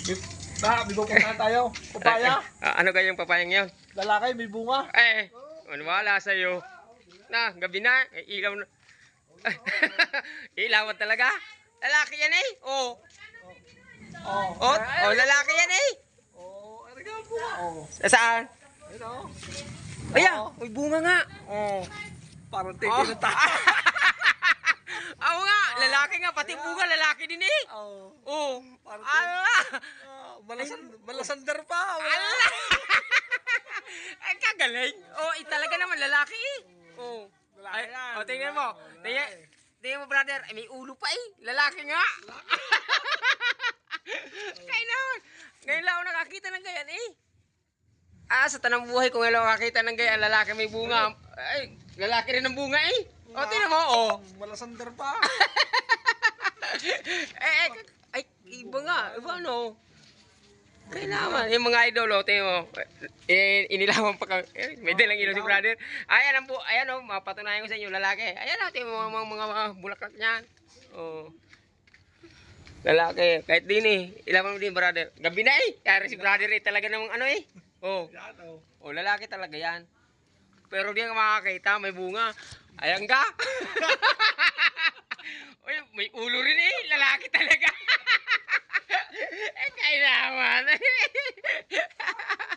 May pupuntahan tayo. Papaya. Ano kayong papayang yun? Lalaki, may bunga. Wala sa'yo. Na, gabi na. Ilaw na. Ilawan talaga. Lalaki yan eh. Oh. Lalaki yan eh. Ano ka bunga? Saan? Ano? Ayan, may bunga nga. Parang titi na tayo. Oo nga, lalaki nga. Pati bunga, lalaki din eh. Parang Allah! Malasander pa. Allah! Ay, kagaling. Talaga naman, lalaki eh. Lalaki yan. Tingnan mo. Tingnan mo, brother. Ay, may ulo pa eh. Lalaki nga. Kaya naman. Ngayon lang ako nakakita ng ganyan eh. Sa tanang buhay ko ngayon lang ako nakakita ng ganyan. Lalaki may bunga. Ay, lalaki rin ang bunga eh. Tingnan mo. Malasander pa. Ay, iba nga. Iba ano. Kaya naman. Yung mga idol, tingnan mo. Inilawan pa kami. May dalang ilaw si brother. Ayan mapatunayan ko sa inyo, lalaki. Ayan tingnan mo mga bulaklak niyan. Lalaki. Kahit din eh. Ilawan mo din, brother. Gabi na eh. Kaya si brother eh. Talaga namang ano eh. Lalaki talaga yan. Pero di ka makakita, may bunga. Ayan ka. May ulo rin eh. Lalaki talaga. Kaya naman.